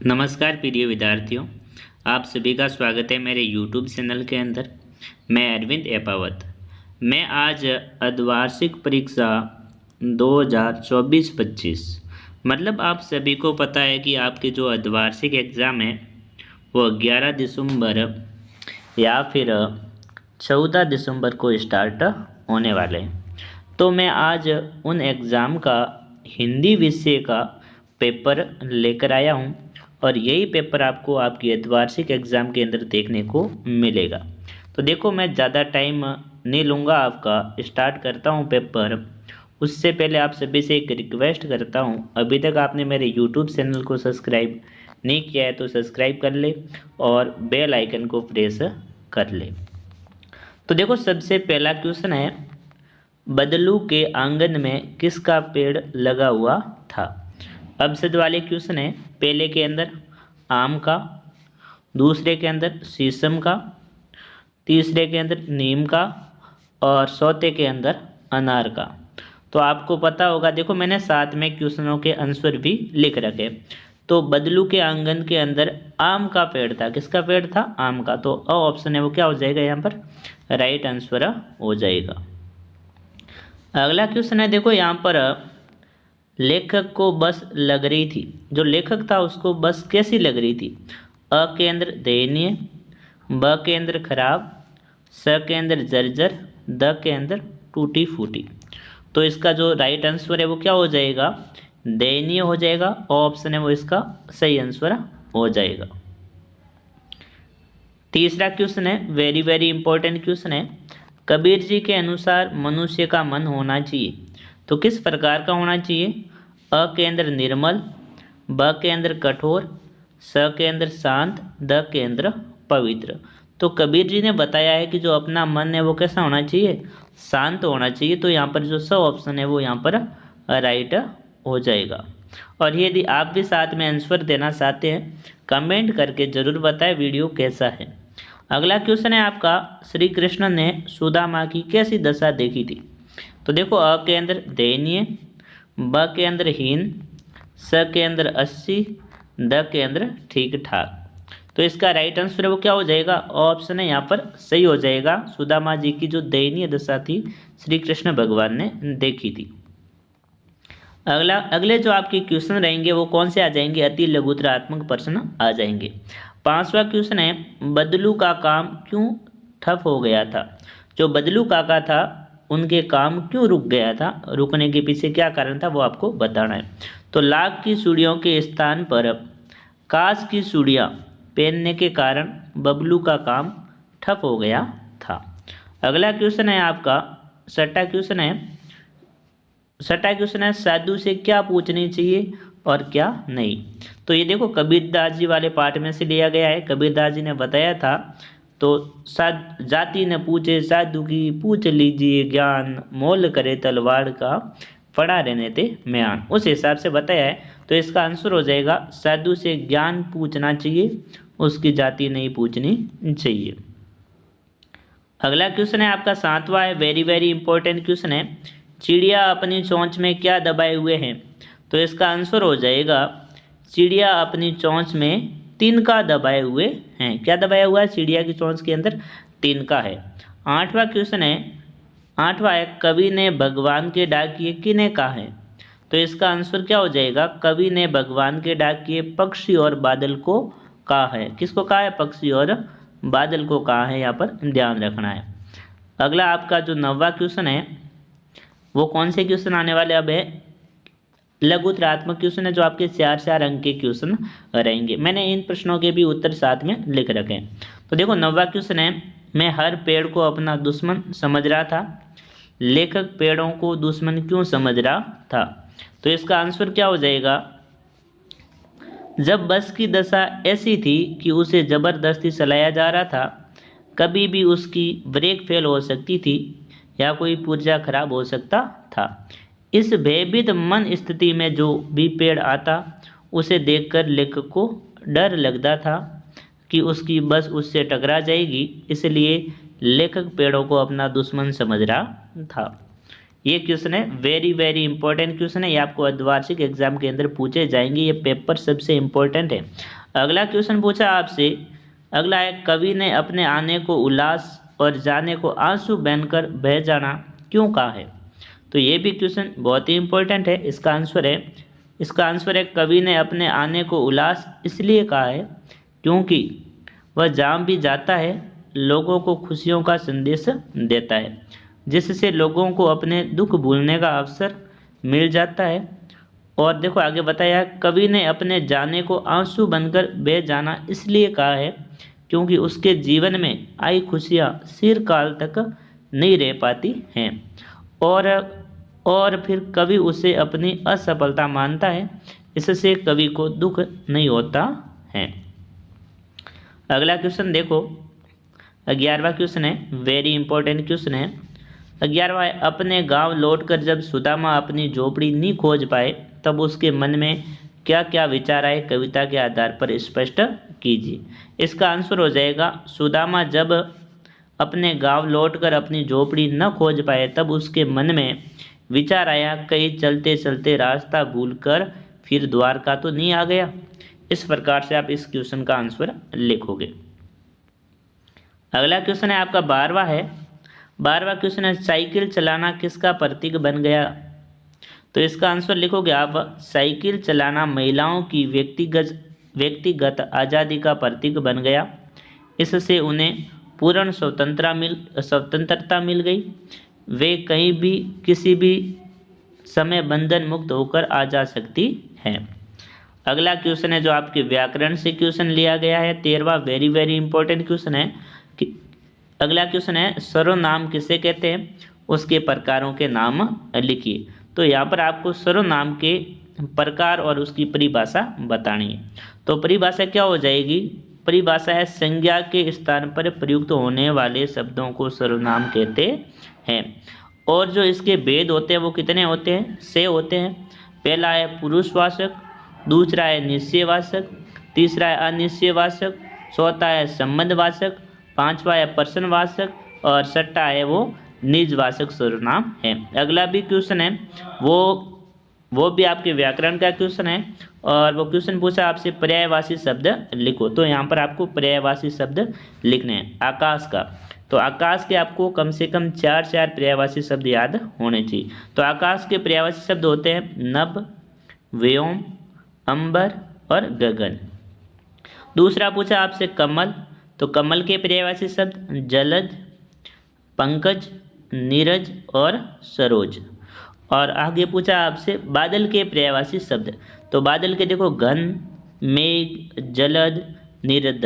नमस्कार प्रिय विद्यार्थियों, आप सभी का स्वागत है मेरे YouTube चैनल के अंदर। मैं अरविंद एपावत। मैं आज अर्धवार्षिक परीक्षा 2024-25 मतलब आप सभी को पता है कि आपके जो अर्धवार्षिक एग्ज़ाम है वो 11 दिसंबर या फिर 14 दिसंबर को स्टार्ट होने वाले हैं। तो मैं आज उन एग्ज़ाम का हिंदी विषय का पेपर लेकर आया हूँ और यही पेपर आपको आपकी अर्धवार्षिक एग्ज़ाम के अंदर देखने को मिलेगा। तो देखो, मैं ज़्यादा टाइम नहीं लूँगा, आपका स्टार्ट करता हूँ पेपर। उससे पहले आप सभी से एक रिक्वेस्ट करता हूँ, अभी तक आपने मेरे यूट्यूब चैनल को सब्सक्राइब नहीं किया है तो सब्सक्राइब कर ले और बेल आइकन को प्रेस कर ले। तो देखो, सबसे पहला क्वेश्चन है, बदलू के आंगन में किसका पेड़ लगा हुआ था। अब शब्द वाले क्वेश्चन है, पहले के अंदर आम का, दूसरे के अंदर शीशम का, तीसरे के अंदर नीम का और चौथे के अंदर अनार का। तो आपको पता होगा, देखो मैंने साथ में क्वेश्चनों के आंसर भी लिख रखे। तो बदलू के आंगन के अंदर आम का पेड़ था। किसका पेड़ था? आम का। तो ऑप्शन है वो क्या हो जाएगा यहाँ पर? राइट आंसर हो जाएगा। अगला क्वेश्चन है, देखो यहाँ पर लेखक को बस लग रही थी। जो लेखक था उसको बस कैसी लग रही थी? अ के अंदर दयनीय, ब के अंदर खराब, स के अंदर जर्जर, द के अंदर टूटी फूटी। तो इसका जो राइट आंसर है वो क्या हो जाएगा? दयनीय हो जाएगा। ऑप्शन है वो इसका सही आंसर हो जाएगा। तीसरा क्वेश्चन है, वेरी वेरी इंपॉर्टेंट क्वेश्चन है, कबीर जी के अनुसार मनुष्य का मन होना चाहिए तो किस प्रकार का होना चाहिए? अ के अंदर निर्मल, ब के अंदर कठोर, स के अंदर शांत, द के अंदर पवित्र। तो कबीर जी ने बताया है कि जो अपना मन है वो कैसा होना चाहिए? शांत होना चाहिए। तो यहाँ पर जो स ऑप्शन है वो यहाँ पर राइट हो जाएगा। और यदि आप भी साथ में आंसर देना चाहते हैं, कमेंट करके ज़रूर बताएं वीडियो कैसा है। अगला क्वेश्चन है आपका, श्री कृष्ण ने सुदामा की कैसी दशा देखी थी? तो देखो, अ के अंदर दयनीय, ब के अंदर हीन, स के अंदर 80, द के अंदर ठीक ठाक। तो इसका राइट आंसर है वो क्या हो जाएगा? ऑप्शन है यहाँ पर सही हो जाएगा। सुदामा जी की जो दयनीय दशा थी श्री कृष्ण भगवान ने देखी थी। अगले जो आपके क्वेश्चन रहेंगे वो कौन से आ जाएंगे? अति लघुतरात्मक प्रश्न आ जाएंगे। पांचवा क्वेश्चन है, बदलू का काम क्यों ठप हो गया था? जो बदलू काका था उनके काम क्यों रुक गया था? रुकने के पीछे क्या कारण था वो आपको बताना है। तो लाख की चूड़ियों के स्थान पर कांच की चूड़ियाँ पहनने के कारण बबलू का काम ठप हो गया था। अगला क्वेश्चन है आपका छठा क्वेश्चन है, साधु से क्या पूछनी चाहिए और क्या नहीं? तो ये देखो, कबीरदास जी वाले पाठ में से लिया गया है। कबीरदास जी ने बताया था, तो जाति ने पूछे साधु की, पूछ लीजिए ज्ञान, मोल करे तलवार का, पड़ा रहने ते म्यान। उस हिसाब से बताया है। तो इसका आंसर हो जाएगा, साधु से ज्ञान पूछना चाहिए, उसकी जाति नहीं पूछनी चाहिए। अगला क्वेश्चन है आपका सातवां है, वेरी वेरी इंपॉर्टेंट क्वेश्चन है, चिड़िया अपनी चोंच में क्या दबाए हुए हैं? तो इसका आंसर हो जाएगा, चिड़िया अपनी चोंच में तिनका दबाए हुए हैं। क्या दबाया हुआ है चिड़िया की चोंच के अंदर? तिनका है। आठवां क्वेश्चन है, कवि ने भगवान के डाकिए किन्हें कहा है? तो इसका आंसर क्या हो जाएगा? कवि ने भगवान के डाकिए पक्षी और बादल को कहा है। किसको कहा है? पक्षी और बादल को कहा है, यहाँ पर ध्यान रखना है। अगला आपका जो 9वां क्वेश्चन है वो कौन से क्वेश्चन आने वाले अब है? लघुतरात्मक क्वेश्चन है, जो आपके 4-4 अंक के क्वेश्चन रहेंगे। मैंने इन प्रश्नों के भी उत्तर साथ में लिख रखे हैं। तो देखो, 9वां क्वेश्चन है, मैं हर पेड़ को अपना दुश्मन समझ रहा था, लेखक पेड़ों को दुश्मन क्यों समझ रहा था? तो इसका आंसर क्या हो जाएगा? जब बस की दशा ऐसी थी कि उसे जबरदस्ती चलाया जा रहा था, कभी भी उसकी ब्रेक फेल हो सकती थी या कोई पुर्जा खराब हो सकता था। इस भयभीत मन स्थिति में जो भी पेड़ आता उसे देखकर लेखक को डर लगता था कि उसकी बस उससे टकरा जाएगी, इसलिए लेखक पेड़ों को अपना दुश्मन समझ रहा था। ये क्वेश्चन है, वेरी वेरी इंपॉर्टेंट क्वेश्चन है, ये आपको अर्धवार्षिक एग्जाम के अंदर पूछे जाएंगे, ये पेपर सबसे इम्पोर्टेंट है। अगला क्वेश्चन पूछा आपसे, अगला है, कवि ने अपने आने को उल्लास और जाने को आंसू बनकर बह जाना क्यों कहा है? तो ये भी क्वेश्चन बहुत ही इंपॉर्टेंट है। इसका आंसर है कवि ने अपने आने को उल्लास इसलिए कहा है क्योंकि वह जहाँ भी जाता है लोगों को खुशियों का संदेश देता है, जिससे लोगों को अपने दुख भूलने का अवसर मिल जाता है। और देखो आगे बताया, कवि ने अपने जाने को आंसू बनकर बह जाना इसलिए कहा है क्योंकि उसके जीवन में आई खुशियाँ चिरकाल तक नहीं रह पाती हैं, और फिर कवि उसे अपनी असफलता मानता है, इससे कवि को दुख नहीं होता है। अगला क्वेश्चन देखो, 11वां क्वेश्चन है, वेरी इंपॉर्टेंट क्वेश्चन है। 11वां है, अपने गांव लौटकर जब सुदामा अपनी झोपड़ी नहीं खोज पाए तब उसके मन में क्या क्या विचार आए, कविता के आधार पर स्पष्ट कीजिए। इसका आंसर हो जाएगा, सुदामा जब अपने गांव लौटकर अपनी झोपड़ी न खोज पाए तब उसके मन में विचार आया, कहीं चलते चलते रास्ता भूलकर फिर द्वारका तो नहीं आ गया। इस प्रकार से आप इस क्वेश्चन का आंसर लिखोगे। अगला क्वेश्चन है आपका 12वां क्वेश्चन है, साइकिल चलाना किसका प्रतीक बन गया? तो इसका आंसर लिखोगे आप, साइकिल चलाना महिलाओं की व्यक्तिगत आज़ादी का प्रतीक बन गया। इससे उन्हें पूर्ण स्वतंत्रता मिल गई। वे कहीं भी किसी भी समय बंधन मुक्त होकर आ जा सकती हैं। अगला क्वेश्चन है जो आपके व्याकरण से क्वेश्चन लिया गया है, 13वां, वेरी वेरी इंपॉर्टेंट क्वेश्चन है कि अगला क्वेश्चन है, सर्वनाम किसे कहते हैं? उसके प्रकारों के नाम लिखिए। तो यहाँ पर आपको सर्वनाम के प्रकार और उसकी परिभाषा बतानी है। तो परिभाषा क्या हो जाएगी? परिभाषा है, संज्ञा के स्थान पर प्रयुक्त होने वाले शब्दों को सर्वनाम कहते हैं। और जो इसके भेद होते हैं वो कितने होते हैं? 6 होते हैं। पहला है पुरुषवाचक, दूसरा है निश्चयवाचक, तीसरा है अनिश्चयवाचक, चौथा है संबंधवाचक, 5वां है प्रश्नवाचक और 6वां है वो निजवाचक सर्वनाम है। अगला भी क्वेश्चन है वो भी आपके व्याकरण का क्वेश्चन है और वो क्वेश्चन पूछा आपसे, पर्यायवाची शब्द लिखो। तो यहाँ पर आपको पर्यायवाची शब्द लिखने हैं। आकाश का, तो आकाश के आपको कम से कम 4 पर्यायवाची शब्द याद होने चाहिए। तो आकाश के पर्यायवाची शब्द होते हैं नभ, व्योम, अंबर और गगन। दूसरा पूछा आपसे कमल, तो कमल के पर्यायवाची शब्द जलज, पंकज, नीरज और सरोज। और आगे पूछा आपसे बादल के पर्यायवाची शब्द, तो बादल के देखो घन, मेघ, जलद, नीरद।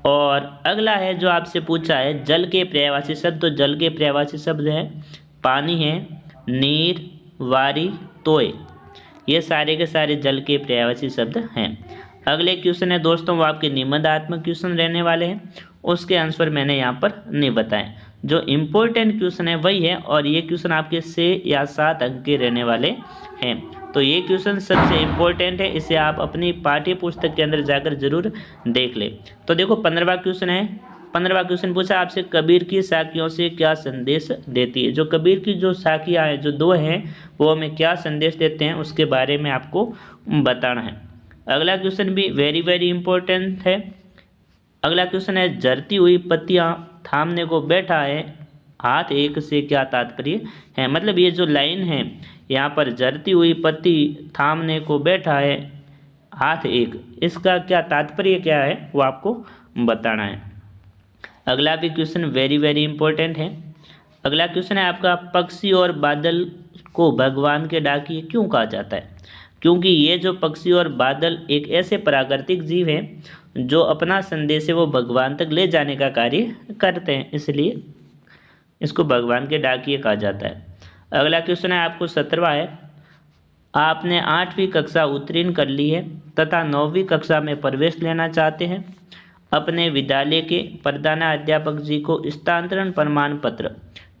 और अगला है जो आपसे पूछा है जल के पर्यायवाची शब्द, तो जल के पर्यायवाची शब्द है पानी है, नीर, वारी, तोय। ये सारे के सारे जल के पर्यायवाची शब्द हैं। अगले क्वेश्चन है दोस्तों वो आपके निबंधात्मक क्वेश्चन रहने वाले हैं, उसके आंसर मैंने यहाँ पर नहीं बताए। जो इम्पोर्टेंट क्वेश्चन है वही है और ये क्वेश्चन आपके 6 या 7 अंक के रहने वाले हैं। तो ये क्वेश्चन सबसे इम्पोर्टेंट है, इसे आप अपनी पाठ्य पुस्तक के अंदर जाकर जरूर देख ले। तो देखो 15वां क्वेश्चन है। 15वां क्वेश्चन पूछा आपसे, कबीर की साखियों से क्या संदेश देती है? जो कबीर की जो साखियाँ हैं, जो 2 हैं, वो हमें क्या संदेश देते हैं उसके बारे में आपको बताना है। अगला क्वेश्चन भी वेरी वेरी इंपॉर्टेंट है। अगला क्वेश्चन है, झरती हुई पत्तियां थामने को बैठा है, हाथ एक से क्या तात्पर्य है? मतलब ये जो लाइन है यहाँ पर, झरती हुई पत्ती थामने को बैठा है, हाथ एक, इसका क्या तात्पर्य क्या है वो आपको बताना है। अगला भी क्वेश्चन वेरी वेरी इंपॉर्टेंट है। अगला क्वेश्चन है आपका, पक्षी और बादल को भगवान के डाकिए क्यों कहा जाता है? क्योंकि ये जो पक्षी और बादल एक ऐसे प्राकृतिक जीव हैं जो अपना संदेश है वो भगवान तक ले जाने का कार्य करते हैं, इसलिए इसको भगवान के डाकिए कहा जाता है। अगला क्वेश्चन है आपको 17वां है, आपने 8वीं कक्षा उत्तीर्ण कर ली है तथा 9वीं कक्षा में प्रवेश लेना चाहते हैं। अपने विद्यालय के प्रधानाध्यापक जी को स्थानांतरण प्रमाण पत्र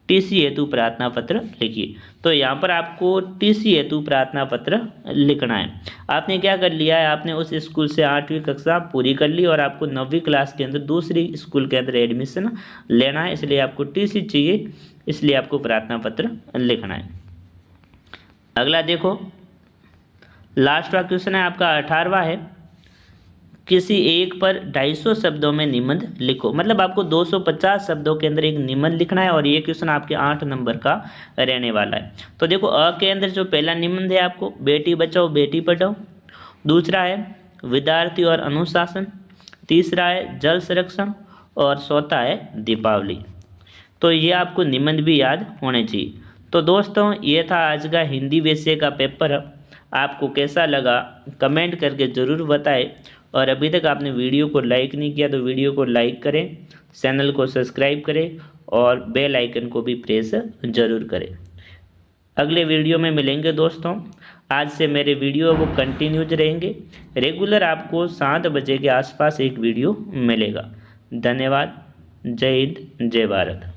टीसी हेतु प्रार्थना पत्र लिखिए। तो यहाँ पर आपको टीसी हेतु प्रार्थना पत्र लिखना है। आपने क्या कर लिया है, आपने उस स्कूल से 8वीं कक्षा पूरी कर ली और आपको 9वीं क्लास के अंदर दूसरी स्कूल के अंदर एडमिशन लेना है, इसलिए आपको टीसी चाहिए, इसलिए आपको प्रार्थना पत्र लिखना है। अगला देखो, लास्ट वाला क्वेश्चन है आपका 18वां है, किसी एक पर 250 शब्दों में निबंध लिखो। मतलब आपको 250 शब्दों के अंदर एक निबंध लिखना है और ये क्वेश्चन आपके 8 नंबर का रहने वाला है। तो देखो अ के अंदर जो पहला निबंध है आपको बेटी बचाओ बेटी पढ़ाओ, दूसरा है विद्यार्थी और अनुशासन, तीसरा है जल संरक्षण और चौथा है दीपावली। तो ये आपको निबंध भी याद होने चाहिए। तो दोस्तों ये था आज का हिंदी विषय का पेपर। आपको कैसा लगा कमेंट करके ज़रूर बताएं, और अभी तक आपने वीडियो को लाइक नहीं किया तो वीडियो को लाइक करें, चैनल को सब्सक्राइब करें और बेल आइकन को भी प्रेस ज़रूर करें। अगले वीडियो में मिलेंगे दोस्तों। आज से मेरे वीडियो वो कंटिन्यूज रहेंगे, रेगुलर आपको 7 बजे के आसपास एक वीडियो मिलेगा। धन्यवाद। जय हिंद, जय भारत।